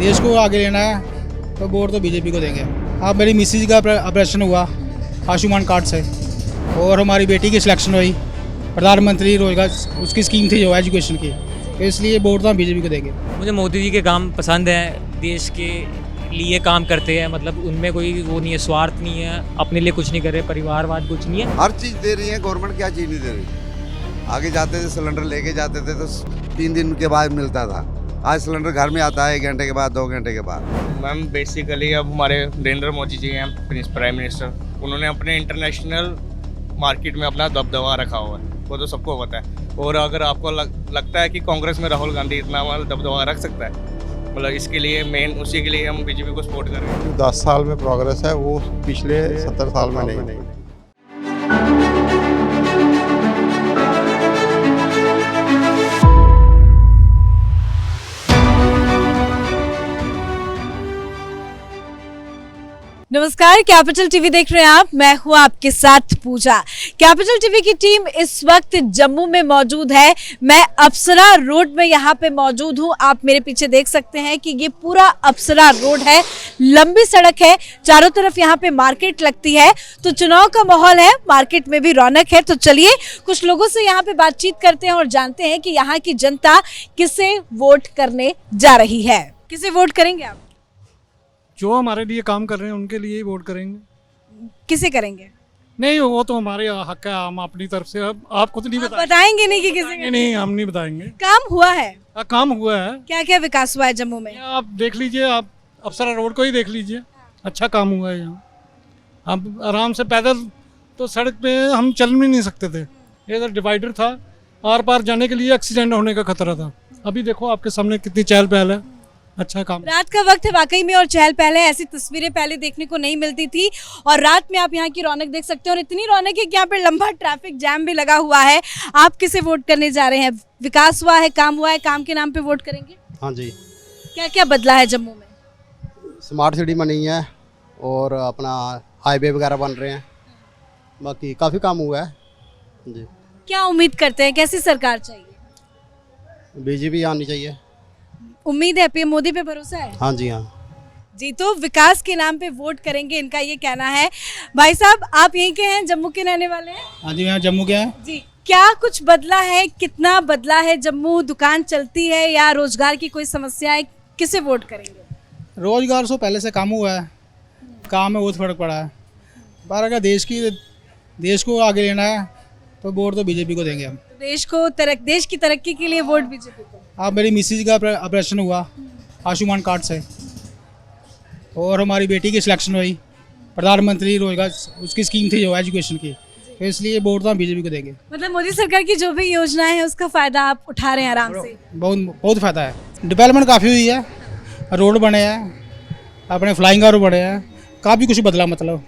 देश को आगे लेना है तो वोट तो बीजेपी को देंगे। अब मेरी मिसेज का ऑपरेशन हुआ आयुष्मान कार्ड से और हमारी बेटी की सिलेक्शन हुई प्रधानमंत्री रोजगार उसकी स्कीम थी जो एजुकेशन की, तो इसलिए वोट तो हम बीजेपी को देंगे। मुझे मोदी जी के काम पसंद हैं, देश के लिए काम करते हैं, मतलब उनमें कोई वो नहीं है, स्वार्थ नहीं है, अपने लिए कुछ नहीं कर रहे, परिवारवाद कुछ नहीं है। हर चीज़ दे रही है गवर्नमेंट, क्या चीज़ नहीं दे रही। आगे जाते थे सिलेंडर लेके जाते थे तो 3 दिन के बाद मिलता था, आज सिलेंडर घर में आता है 1 घंटे के बाद 2 घंटे के बाद। मैम बेसिकली अब हमारे नरेंद्र मोदी जी हैं प्राइम मिनिस्टर, उन्होंने अपने इंटरनेशनल मार्केट में अपना दबदबा रखा हुआ है, वो तो सबको पता है। और अगर आपको लगता है कि कांग्रेस में राहुल गांधी इतना दबदबा रख सकता है, मतलब इसके लिए मेन उसी के लिए हम बीजेपी को सपोर्ट कर रहे हैं। 10 साल में प्रोग्रेस है, वो पिछले 70 साल में नहीं। नमस्कार, कैपिटल टीवी देख रहे हैं आप, मैं हूं आपके साथ पूजा। कैपिटल टीवी की टीम इस वक्त जम्मू में मौजूद है। मैं अप्सरा रोड में यहां पे मौजूद हूं। आप मेरे पीछे देख सकते हैं कि ये पूरा अप्सरा रोड है, लंबी सड़क है, चारों तरफ यहां पे मार्केट लगती है, तो चुनाव का माहौल है, मार्केट में भी रौनक है। तो चलिए कुछ लोगों से यहाँ पे बातचीत करते हैं और जानते हैं कि यहाँ की जनता किसे वोट करने जा रही है। किसे वोट करेंगे आप? जो हमारे लिए काम कर रहे हैं उनके लिए ही वोट करेंगे। किसे करेंगे? नहीं, वो तो हमारे हक है, हम अपनी तरफ से। अब आपको तो नहीं बताएंगे नहीं कि किसे? नहीं, हम नहीं बताएंगे। काम हुआ है? काम हुआ है। क्या क्या विकास हुआ है जम्मू में? आप देख लीजिए, आप अप्सरा रोड को ही देख लीजिए, अच्छा काम हुआ है यहाँ। हम आराम से पैदल तो सड़क पे हम चल भी नहीं सकते थे, इधर डिवाइडर था, आर पार जाने के लिए एक्सीडेंट होने का खतरा था। अभी देखो आपके सामने कितनी चहल पहल है, अच्छा काम। रात का वक्त है वाकई में, और चहल पहल है, ऐसी तस्वीरें पहले देखने को नहीं मिलती थी। और रात में आप यहाँ की रौनक देख सकते हैं, और इतनी रौनक है कि यहाँ पे लंबा ट्रैफिक जैम भी लगा हुआ है। आप किसे वोट करने जा रहे हैं? विकास हुआ है, काम हुआ है, काम के नाम पे वोट करेंगे? हाँ जी। क्या क्या बदला है जम्मू में? स्मार्ट सिटी बनी है और अपना हाईवे वगैरह बन रहे हैं, बाकी काफ़ी काम हुआ है जी। क्या उम्मीद करते हैं, कैसी सरकार चाहिए? बीजेपी आनी चाहिए। उम्मीद है, पीएम मोदी पे भरोसा है? हाँ जी, हाँ जी। तो विकास के नाम पे वोट करेंगे, इनका ये कहना है। भाई साहब, आप यहीं के हैं, जम्मू के रहने वाले हैं? हाँ जी, यहाँ जम्मू के हैं जी। क्या कुछ बदला है, कितना बदला है जम्मू? दुकान चलती है या रोजगार की कोई समस्या है? किसे वोट करेंगे? रोजगार से पहले से कम हुआ है, काम में बहुत फर्क पड़ा है, पर अगर देश को आगे लेना है तो वोट तो बीजेपी को देंगे हम। देश की तरक्की के लिए वोट बीजेपी को। अब मेरी मिसेज का ऑपरेशन हुआ आयुष्मान कार्ड से और हमारी बेटी की सिलेक्शन हुई प्रधानमंत्री रोजगार उसकी स्कीम थी जो एजुकेशन की, तो इसलिए वोट तो हम बीजेपी को देंगे। मतलब मोदी सरकार की जो भी योजनाएं हैं उसका फायदा आप उठा रहे हैं आराम से? बहुत फ़ायदा है। डेवलपमेंट काफ़ी हुई है, रोड बने हैं, अपने फ्लाइंग रोड बने हैं, काफ़ी कुछ बदला, मतलब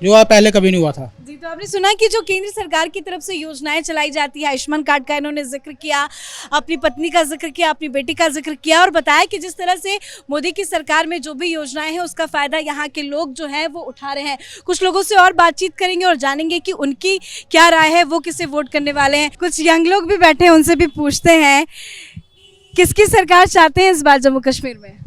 जो पहले कभी नहीं हुआ था। जी। तो आपने सुना कि जो केंद्र सरकार की तरफ से योजनाएं चलाई जाती है, आयुष्मान कार्ड का इन्होंने जिक्र किया, अपनी पत्नी का जिक्र किया, अपनी बेटी का जिक्र किया, और बताया कि जिस तरह से मोदी की सरकार में जो भी योजनाएं हैं उसका फायदा यहाँ के लोग जो हैं वो उठा रहे हैं। कुछ लोगों से और बातचीत करेंगे और जानेंगे कि उनकी क्या राय है, वो किसे वोट करने वाले हैं। कुछ यंग लोग भी बैठे हैं, उनसे भी पूछते हैं किसकी सरकार चाहते हैं इस बार जम्मू कश्मीर में?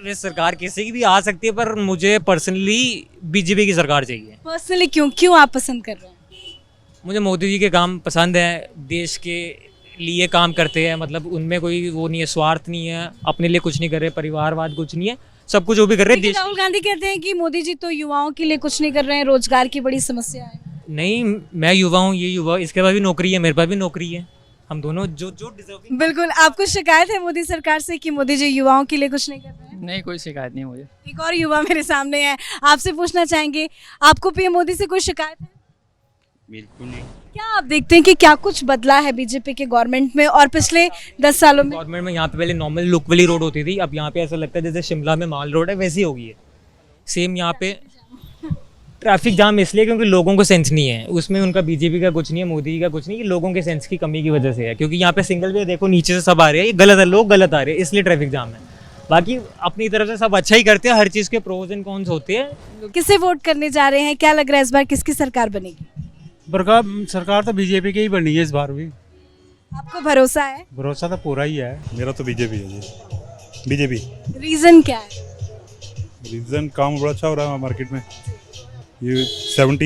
वे सरकार किसी की भी आ सकती है, पर मुझे पर्सनली बीजेपी की सरकार चाहिए। पर्सनली क्यों आप पसंद कर रहे हैं? मुझे मोदी जी के काम पसंद हैं, देश के लिए काम करते हैं, मतलब उनमें कोई वो नहीं है, स्वार्थ नहीं है, अपने लिए कुछ नहीं कर रहे, परिवारवाद कुछ नहीं है, सब कुछ वो भी कर रहे हैं देश। राहुल गांधी कहते हैं कि मोदी जी तो युवाओं के लिए कुछ नहीं कर रहे हैं, रोजगार की बड़ी समस्या है। नहीं, मैं युवा हूँ, ये युवा, इसके पास भी नौकरी है, मेरे पास भी नौकरी है, हम दोनों जो डिजर्विंग। बिल्कुल। आपको शिकायत है मोदी सरकार से कि मोदी जी युवाओं के लिए कुछ नहीं कर रहे हैं? नहीं, कोई शिकायत नहीं मुझे। एक और युवा मेरे सामने है, आपसे पूछना चाहेंगे, आपको पीएम मोदी से कोई शिकायत है? बिल्कुल नहीं। क्या आप देखते हैं कि क्या कुछ बदला है बीजेपी के गवर्नमेंट में और पिछले 10 सालों में? गवर्नमेंट में यहाँ पे पहले नॉर्मल लुक वाली रोड होती थी, अब यहाँ पे ऐसा लगता है जैसे शिमला में माल रोड है वैसी हो गई है सेम। यहाँ पे ट्रैफिक जाम इसलिए क्योंकि लोगों को सेंस नहीं है, उसमें उनका बीजेपी का कुछ नहीं है, मोदी जी का कुछ नहीं, ये लोगों के सेंस की कमी की वजह से है, क्योंकि यहाँ पे सिंगल वे देखो नीचे से सब आ रहे हैं, ये गलत है, लोग गलत आ रहे हैं, इसलिए ट्रैफिक जाम है। बाकी अपनी तरफ से सब अच्छा ही करते हैं, हर चीज़ के प्रोज एंड कॉन्स होते हैं। किसे वोट करने जा रहे हैं? क्या लग रहा है इस बार किसकी सरकार बनेगी? सरकार तो बीजेपी की ही बनी है इस बार भी। आपको भरोसा है? भरोसा तो पूरा ही है। मेरा तो बीजेपी है जी। बीजेपी। रीजन क्या है? रीज़न काम बड़ा अच्छा हो रहा है मार्केट में। ये 70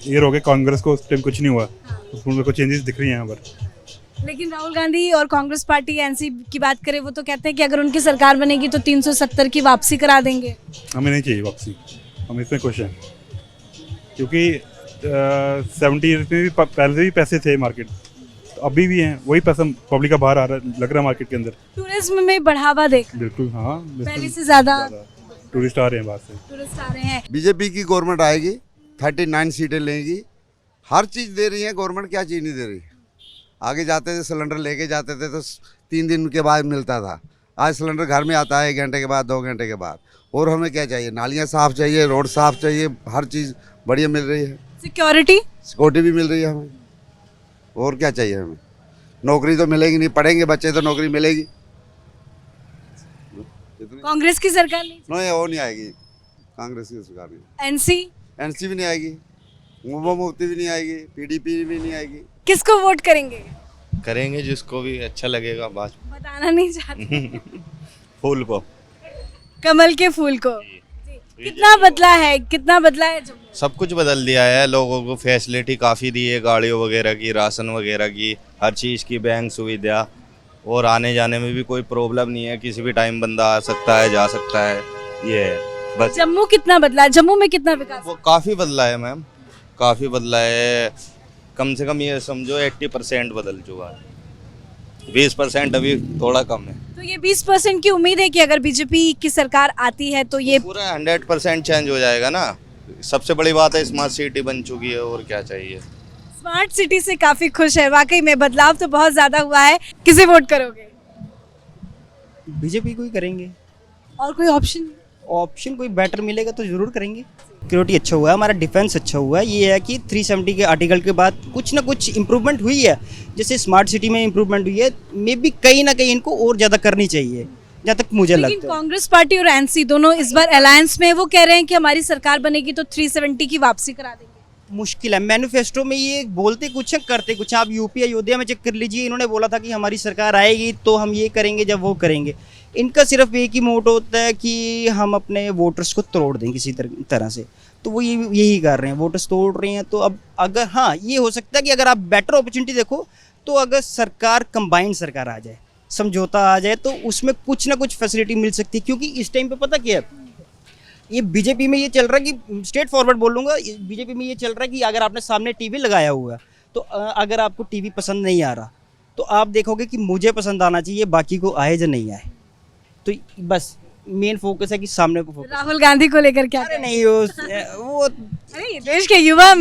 ईयर हो गए कांग्रेस को, उस टाइम कुछ नहीं हुआ, उसमें को चेंजेस दिख रही हैं यहाँ पर। लेकिन राहुल गांधी और कांग्रेस पार्टी एनसी की बात करें, वो तो कहते हैं कि अगर उनकी सरकार बनेगी तो 370 की वापसी करा देंगे। हमें नहीं चाहिए वापसी, हम इसमें खुश हैं, क्योंकि 70 ईयर में भी पहले से भी पैसे थे मार्केट, तो अभी भी हैं, वही पैसा पब्लिक का बाहर आ रहा है, लग रहा है मार्केट के अंदर। टूरिज्म में बढ़ावा देख बिल्कुल, हाँ, पहले से ज्यादा टूरिस्ट आ रहे हैं बाहर से। टूरिस्ट आ रहे हैं। बीजेपी की गवर्नमेंट आएगी, 39 सीटें लेंगी, हर चीज़ दे रही है गवर्नमेंट, क्या चीज़ नहीं दे रही। आगे जाते थे सिलेंडर लेके जाते थे तो 3 दिन के बाद मिलता था, आज सिलेंडर घर में आता है 1 घंटे के बाद, 2 घंटे के बाद। और हमें क्या चाहिए? नालियाँ साफ़ चाहिए, रोड साफ़ चाहिए, हर चीज़ बढ़िया मिल रही है, सिक्योरिटी भी मिल रही है हमें। और क्या चाहिए हमें? नौकरी तो मिलेगी नहीं, पढ़ेंगे बच्चे तो नौकरी मिलेगी। कांग्रेस की सरकार नहीं, नहीं, वो नहीं आएगी, कांग्रेस की सरकार नहीं। एनसी भी नहीं आएगी, मुफ्ती भी नहीं आएगी, पीडीपी भी नहीं आएगी। किसको वोट करेंगे? करेंगे जिसको भी अच्छा लगेगा, बात बताना नहीं चाहते। फूल को, कमल के फूल को। कितना बदला है जम्मू? सब कुछ बदल दिया है, लोगों को फैसिलिटी काफ़ी दी है, गाड़ियों वगैरह की, राशन वगैरह की, हर चीज़ की, बैंक सुविधा, और आने जाने में भी कोई प्रॉब्लम नहीं है, किसी भी टाइम बंदा आ सकता है, जा सकता है, ये है बस। जम्मू कितना बदला है? जम्मू में कितना विकास? वो काफ़ी बदला है मैम, काफ़ी बदला है, कम से कम ये समझो 80% बदल चुका है, 20% अभी थोड़ा कम है। तो ये 20% की उम्मीद है कि अगर बीजेपी की सरकार आती है तो ये पूरा 100% चेंज हो जाएगा ना। सबसे बड़ी बात है स्मार्ट सिटी बन चुकी है, और क्या चाहिए। स्मार्ट सिटी से काफी खुश है, वाकई में बदलाव तो बहुत ज्यादा हुआ है। किसे वोट करोगे? बीजेपी को ही करेंगे। और कोई ऑप्शन कोई बेटर मिलेगा तो जरूर करेंगे। सिक्योरिटी अच्छा हुआ है, हमारा डिफेंस अच्छा हुआ है। ये है कि 370 के आर्टिकल के बाद कुछ ना कुछ इम्प्रूवमेंट हुई है, जैसे स्मार्ट सिटी में इम्प्रूवमेंट हुई है, मे बी कहीं ना कहीं इनको और ज़्यादा करनी चाहिए, जहाँ तक मुझे लगता है। कांग्रेस पार्टी और एनसी दोनों इस बार अलायंस में, वो कह रहे हैं कि हमारी सरकार बनेगी तो 370 की वापसी करा देंगे। मुश्किल है, मैनिफेस्टो में ये बोलते कुछ है, करते कुछ। आप यूपी अयोध्या में चेक कर लीजिए, इन्होंने बोला था कि हमारी सरकार आएगी तो हम ये करेंगे, जब वो करेंगे। इनका सिर्फ एक ही मोटो होता है कि हम अपने वोटर्स को तोड़ दें किसी तरह से, तो वो यही कर रहे हैं, वोटर्स तोड़ रहे हैं। तो अब अगर, हाँ, ये हो सकता है कि अगर आप बेटर अपॉर्चुनिटी देखो तो अगर सरकार कंबाइंड सरकार आ जाए, समझौता आ जाए, तो उसमें कुछ ना कुछ फैसिलिटी मिल सकती है। क्योंकि इस टाइम पे पता क्या है, ये बीजेपी में ये चल रहा है कि, स्ट्रेट फॉरवर्ड बोलूँगा, बीजेपी में ये चल रहा है कि अगर आपने सामने टीवी लगाया हुआ है तो अगर आपको टीवी पसंद नहीं आ रहा तो आप देखोगे कि मुझे पसंद आना चाहिए, बाकी को आए या नहीं आए। तो बस मेन फोकस है कि सामने को फोकस। राहुल गांधी को लेकर क्या? अरे नहीं, वो अरे देश के युवा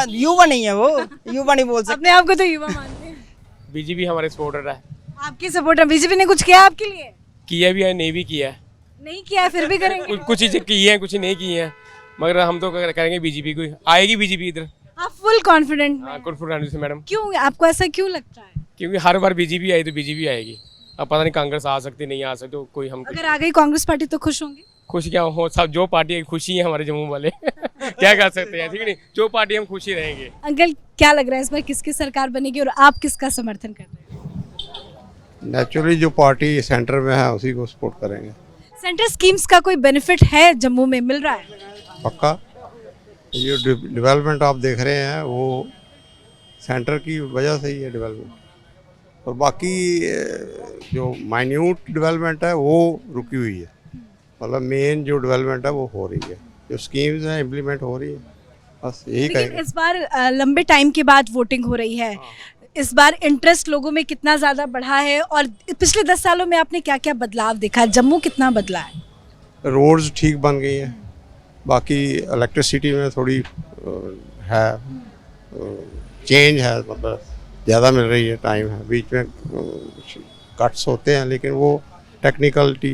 युवा नहीं है, वो युवा नहीं बोल सकते, अपने आप को तो युवा मानते हैं। बीजेपी हमारे सपोर्टर है। आपके सपोर्टर? बीजेपी ने कुछ किया आपके लिए? किया भी है, नहीं भी किया है। नहीं किया है, फिर भी करेंगे? कुछ चीज़ें की हैं, कुछ नहीं की हैं, मगर हम तो करेंगे बीजेपी को, आएगी बीजेपी इधर। आप फुल कॉन्फिडेंट? हाँ, कॉन्फिडेंट से मैडम। क्यों, आपको ऐसा क्यों लगता है? क्योंकि हर बार बीजेपी आई तो बीजेपी आएगी, अब पता नहीं कांग्रेस आ सकती, नहीं आ सकती, तो कोई हम अगर आ गई कांग्रेस पार्टी तो खुश होंगे? खुश क्या हो, सब जो पार्टी है खुशी है हमारे जम्मू वाले क्या कर सकते हैं, ठीक नहीं, जो पार्टी हम खुशी रहेंगे। अंकल, क्या लग रहा है इस बार किसकी सरकार बनेगी और आप किसका समर्थन कर रहे हैं? नेचुरली जो पार्टी सेंटर में है उसी को सपोर्ट करेंगे। सेंटर स्कीम्स का कोई बेनिफिट है जम्मू में, मिल रहा है? पक्का, ये डेवलपमेंट आप देख रहे हैं वो सेंटर की वजह से ही है डेवलपमेंट, और बाकी जो माइन्यूट डेवलपमेंट है वो रुकी हुई है, मतलब मेन जो डेवलपमेंट है वो हो रही है, जो स्कीम्स हैं इम्प्लीमेंट हो रही है, बस यही कहेंगे। इस बार लंबे टाइम के बाद वोटिंग हो रही है, इस बार इंटरेस्ट लोगों में कितना ज़्यादा बढ़ा है, और पिछले 10 सालों में आपने क्या क्या बदलाव देखा? जम्मू कितना बदला है? रोड्स ठीक बन गई हैं, बाकी इलेक्ट्रिसिटी में थोड़ी है चेंज है, मतलब ज़्यादा मिल रही है, टाइम है, बीच में कट्स होते हैं, लेकिन वो टेक्निकलिटी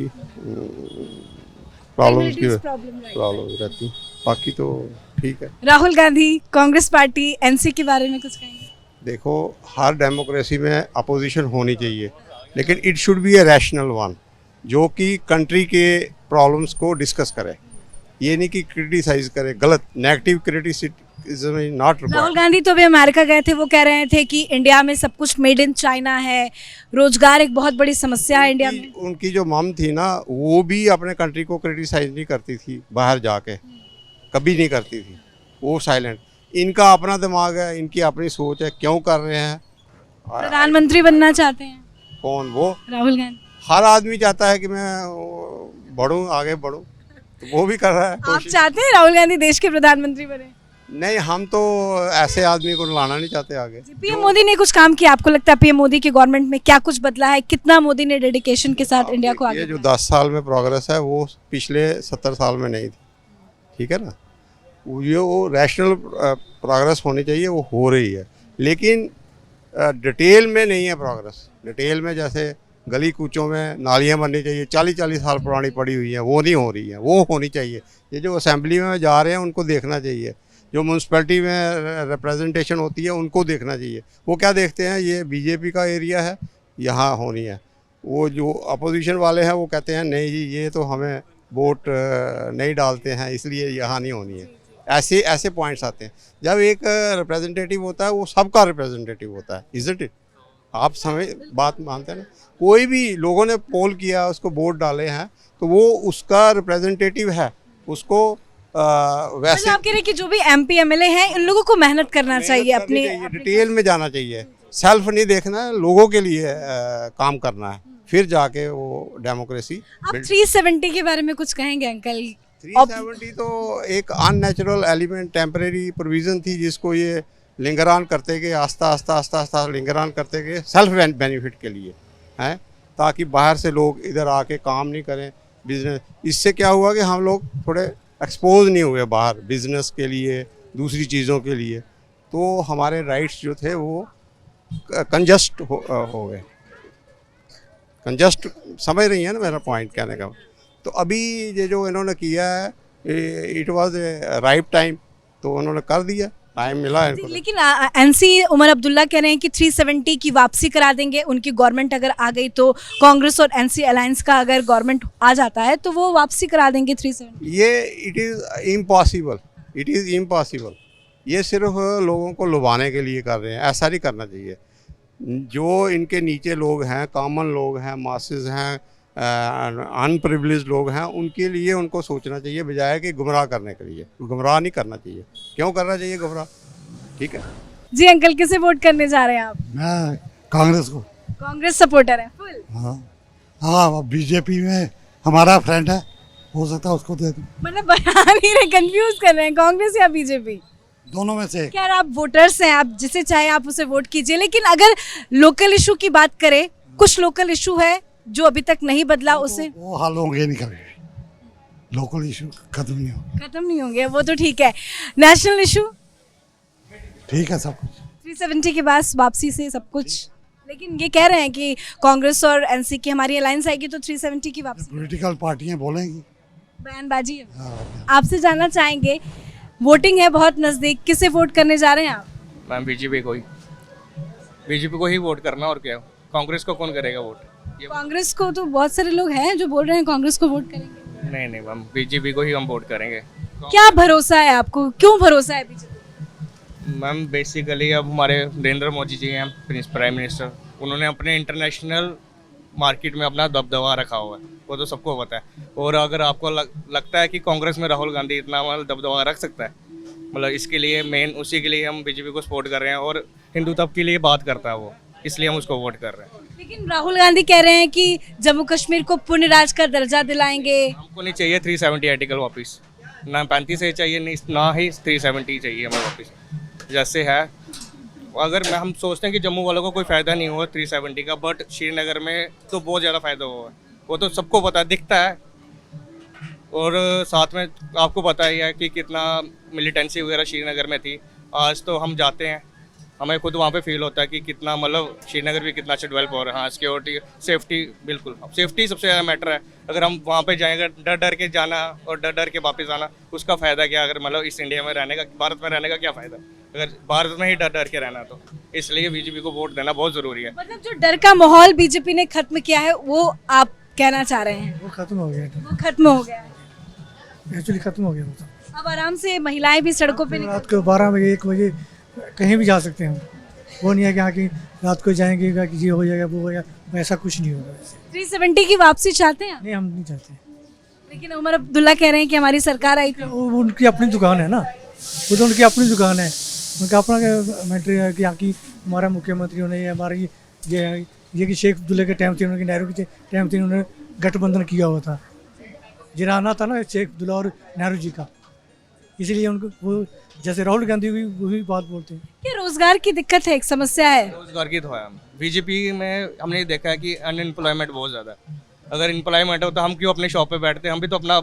प्रॉब्लम्स की प्रॉब्लम रहती, बाकी तो ठीक है। राहुल गांधी, कांग्रेस पार्टी, एनसी के बारे में कुछ कहेंगे? देखो, हर डेमोक्रेसी में अपोजिशन होनी चाहिए, लेकिन it should be a rational one, जो कि कंट्री के प्रॉब्लम्स को डिस्कस करे, ये नहीं कि क्रिटिसाइज करे, गलत negative is not Rahul required. Gandhi तो अभी अमेरिका गए थे, वो कह रहे थे कि इंडिया में सब कुछ मेड इन चाइना है, रोजगार एक बहुत बड़ी समस्या है इंडिया में। उनकी जो मम थी ना, वो भी अपने कंट्री को क्रिटिसाइज नहीं करती थी बाहर जाके, कभी नहीं करती थी, वो साइलेंट। इनका अपना दिमाग है, इनकी अपनी सोच है, क्यों कर रहे हैं। प्रधानमंत्री बनना चाहते हैं कौन? वो राहुल गांधी। हर आदमी चाहता है कि मैं बढ़ूं, आगे बढ़ूं, तो वो भी कर रहा है आप कोशिश। चाहते हैं राहुल गांधी देश के प्रधानमंत्री बने? नहीं, हम तो ऐसे आदमी को लाना नहीं चाहते आगे। पीएम मोदी ने कुछ काम किया, आपको लगता है पीएम मोदी की गवर्नमेंट में क्या कुछ बदला है? कितना मोदी ने डेडिकेशन के साथ इंडिया को आगे ये जो बढ़ाया? 10 साल में प्रोग्रेस है वो पिछले 70 साल में नहीं थी, ठीक है ना। वो रैशनल प्रोग्रेस होनी चाहिए, वो हो रही है, लेकिन डिटेल में नहीं है प्रोग्रेस। डिटेल में जैसे गली कूचों में नालियाँ बननी चाहिए, 40-40 साल पुरानी पड़ी हुई हैं, वो नहीं हो रही हैं, वो होनी चाहिए। ये जो असेंबली में जा रहे हैं उनको देखना चाहिए, जो म्यूनसिपैलिटी में रिप्रेजेंटेशन होती है उनको देखना चाहिए। वो क्या देखते हैं, ये बीजेपी का एरिया है, यहाँ होनी है। वो जो अपोजिशन वाले हैं वो कहते हैं नहीं जी, ये तो हमें वोट नहीं डालते हैं, इसलिए यहाँ नहीं होनी है। ऐसे ऐसे पॉइंट्स आते हैं। जब एक रिप्रेजेंटेटिव होता है वो सबका रिप्रेजेंटेटिव होता है, इज़न्ट इट? आप समझ बात मानते हैं ना। कोई भी लोगों ने पोल किया, उसको वोट डाले हैं, तो वो उसका रिप्रेजेंटेटिव है, उसको वैसे आप कह रहे हैं कि जो भी एमपी एमएलए हैं इन लोगों को मेहनत करना चाहिए, अपनी डिटेल में जाना चाहिए, सेल्फ नहीं देखना है, लोगों के लिए काम करना है, फिर जाके वो डेमोक्रेसी। आप 370 के बारे में कुछ कहेंगे अंकल? 370 तो एक अननेचुरल एलिमेंट, टेम्परेरी प्रोविज़न थी, जिसको ये लिंगरान करते गए, आस्ता आस्ता लिंगरान करते गए, सेल्फ बेनिफिट के लिए हैं, ताकि बाहर से लोग इधर आके काम नहीं करें बिजनेस। इससे क्या हुआ कि हम लोग थोड़े एक्सपोज नहीं हुए बाहर बिजनेस के लिए, दूसरी चीज़ों के लिए, तो हमारे राइट्स जो थे वो कंजस्ट हो गए। कंजस्ट समझ रही है ना मेरा पॉइंट कहने का। तो अभी ये जो इन्होंने किया है, it was a right time, तो उन्होंने कर दिया, टाइम मिला है इनको। लेकिन एनसी उमर अब्दुल्ला कह रहे हैं कि 370 की वापसी करा देंगे, उनकी गवर्नमेंट अगर आ गई तो कांग्रेस और एनसी अलायंस का अगर गवर्नमेंट आ जाता है तो वो वापसी करा देंगे 370। ये it is impossible, it is impossible. ये सिर्फ लोगों को लुभाने के लिए कर रहे हैं, ऐसा नहीं करना चाहिए। जो इनके नीचे लोग हैं, कॉमन लोग हैं, मासेस हैं, अनप्रिविलेज्ड लोग हैं, उनके लिए उनको सोचना चाहिए, बजाय कि गुमराह करने के लिए। गुमराह नहीं करना चाहिए। क्यों करना चाहिए गुमराह? ठीक है जी अंकल, किसे वोट करने जा रहे हैं आप? मैं कांग्रेस को। कांग्रेस सपोर्टर है फुल? हाँ, बीजेपी में हमारा फ्रेंड है, हो सकता है उसको दे दूं। मतलब बता नहीं रहे, कंफ्यूज कर रहे हैं, कांग्रेस या बीजेपी? दोनों में से। यार आप वोटर्स हैं, आप जिसे चाहे आप उसे वोट कीजिए, लेकिन अगर लोकल इशू की बात करें, कुछ लोकल इशू है जो अभी तक नहीं बदला, उसे वो हल होंगे नहीं कभी। लोकल इशू खत्म नहीं होंगे। खत्म नहीं होंगे, वो तो ठीक है। नेशनल इशू ठीक है, सब कुछ 370 के बाद वापसी से सब कुछ, लेकिन ये कह रहे हैं कि कांग्रेस और एनसी की हमारी अलायंस आएगी तो 370 की वापसी। पॉलिटिकल पार्टियां बोलेंगी, बयानबाजी है। आपसे जानना चाहेंगे, वोटिंग है बहुत नजदीक, किसे वोट करने जा रहे हैं आप? मैम बीजेपी को ही वोट करना, और क्या, कांग्रेस को कौन करेगा वोट? कांग्रेस को तो बहुत सारे लोग हैं जो बोल रहे हैं कांग्रेस को वोट करेंगे। नहीं मैम, बीजेपी को ही हम वोट करेंगे। क्या भरोसा है आपको, क्यों भरोसा है बीजेपी? मैम बेसिकली अब हमारे नरेंद्र मोदी जी हैं प्राइम मिनिस्टर, उन्होंने अपने इंटरनेशनल मार्केट में अपना दबदबा रखा हुआ है, वो तो सबको पता है। और अगर आपको लगता है कि कांग्रेस में राहुल गांधी इतना दबदबा रख सकता है, मतलब इसके लिए मेन उसी के लिए हम बीजेपी को सपोर्ट कर रहे हैं, और हिंदुत्व के लिए बात करता है वो, इसलिए हम उसको वोट कर रहे हैं। लेकिन राहुल गांधी कह रहे हैं कि जम्मू कश्मीर को पुण्य राज का दर्जा दिलाएंगे। हमको नहीं चाहिए 370 आर्टिकल वापस, ना 35 से चाहिए, नहीं ना ही 370 चाहिए हमें वापस जैसे है। अगर हम सोचते हैं कि जम्मू वालों को कोई फ़ायदा नहीं हुआ 370 का, बट श्रीनगर में तो बहुत ज़्यादा फ़ायदा हुआ है, वो तो सबको पता दिखता है। और साथ में आपको पता ही है कि कितना मिलिटेंसी वगैरह श्रीनगर में थी। आज तो हम जाते हैं, हमें खुद वहाँ पे फील होता है कि कितना, मतलब श्रीनगर भी कितना अच्छा डेवलप हो रहा है। हाँ, सिक्योरिटी, सेफ्टी, बिल्कुल सेफ्टी सबसे ज़्यादा मैटर है। अगर हम वहाँ पे जाएंगे डर डर के जाना और डर डर के वापस आना, उसका फ़ायदा क्या? अगर मतलब इस इंडिया में रहने का, भारत में रहने का क्या फ़ायदा अगर भारत में ही डर डर के रहना? तो इसलिए बीजेपी को वोट देना बहुत ज़रूरी है। मतलब जो डर का माहौल बीजेपी ने खत्म किया है, वो आप कहना चाह रहे हैं? वो खत्म हो गया, वो खत्म हो गया है। एक्चुअली खत्म हो गया। अब आराम से महिलाएं भी सड़कों पे निकल रात को 12 बजे 1 बजे कहीं भी जा सकते हैं हम। वो नहीं है कि हाँ कि रात को जाएंगे कि ये हो जाएगा वो हो जाएगा, ऐसा कुछ नहीं होगा। 370 की वापसी चाहते हैं आप? नहीं, हम नहीं चाहते। लेकिन उमर अब्दुल्ला कह रहे हैं कि हमारी सरकार आई थी। वो उनकी अपनी दुकान है ना, वो तो उनकी अपनी दुकान है, उनका अपना मैटर है कि यहाँ की हमारा मुख्यमंत्री ने हमारी ये कि शेख अब्दुल्ला के टाइम थे, उनके नेहरू के टाइम थे, उन्होंने गठबंधन किया हुआ था, जिराना था ना शेख अब्दुल्ला और नेहरू जी का, इसलिए उनको वो जैसे राहुल गांधी भी वही बात बोलते हैं। ये रोजगार की दिक्कत है, एक समस्या है। रोजगार की तो है। बीजेपी में हमने देखा है कि अनएम्प्लॉयमेंट बहुत ज़्यादा है। अगर एम्प्लॉयमेंट हो तो हम क्यों अपने शॉप पे बैठते हैं, हम भी तो अपना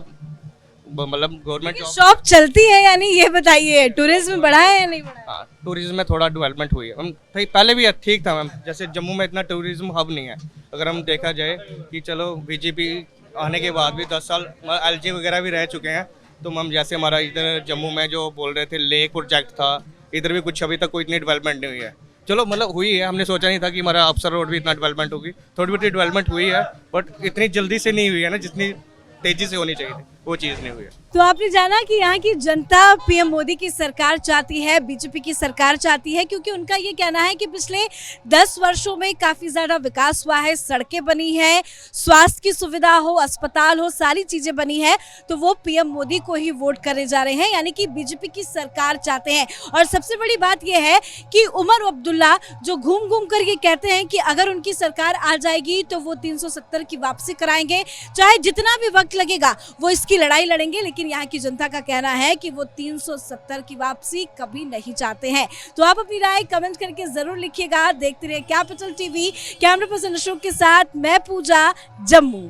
मतलब गवर्नमेंट जॉब। शॉप चलती है यानी, ये बताइए टूरिज्म बढ़ा है या नहीं बढ़ा? हाँ, टूरिज्म में थोड़ा डेवलपमेंट हुई है। हम पहले भी ठीक था मैम, जैसे जम्मू में इतना टूरिज्म हब नहीं है। अगर हम देखा जाए कि चलो बीजेपी आने के बाद भी 10 साल एलजी वगैरह भी रह चुके हैं, तो हम जैसे हमारा इधर जम्मू में जो बोल रहे थे लेक प्रोजेक्ट था, इधर भी कुछ अभी तक कोई इतनी डेवलपमेंट नहीं हुई है। चलो मतलब हुई है, हमने सोचा नहीं था कि हमारा अफसर रोड भी इतना डेवलपमेंट होगी। थोड़ी बहुत डेवलपमेंट हुई है, बट इतनी जल्दी से नहीं हुई है ना, जितनी तेजी से होनी चाहिए थी, वो चीज़ नहीं हुई है। तो आपने जाना कि यहाँ की जनता पीएम मोदी की सरकार चाहती है, बीजेपी की सरकार चाहती है, क्योंकि उनका ये कहना है कि पिछले 10 वर्षों में काफ़ी ज़्यादा विकास हुआ है, सड़कें बनी है, स्वास्थ्य की सुविधा हो, अस्पताल हो, सारी चीज़ें बनी है, तो वो पीएम मोदी को ही वोट करने जा रहे हैं, यानी कि बीजेपी की सरकार चाहते हैं। और सबसे बड़ी बात यह है कि उमर अब्दुल्ला जो घूम घूम कर ये कहते हैं कि अगर उनकी सरकार आ जाएगी तो वो 370 की वापसी कराएंगे, चाहे जितना भी वक्त लगेगा वो इसकी लड़ाई लड़ेंगे। लेकिन यहाँ की जनता का कहना है कि वो 370 की वापसी कभी नहीं चाहते हैं। तो आप अपनी राय कमेंट करके जरूर लिखिएगा। देखते रहिए capital TV. Camera person Ashok के साथ मैं पूजा, जम्मू।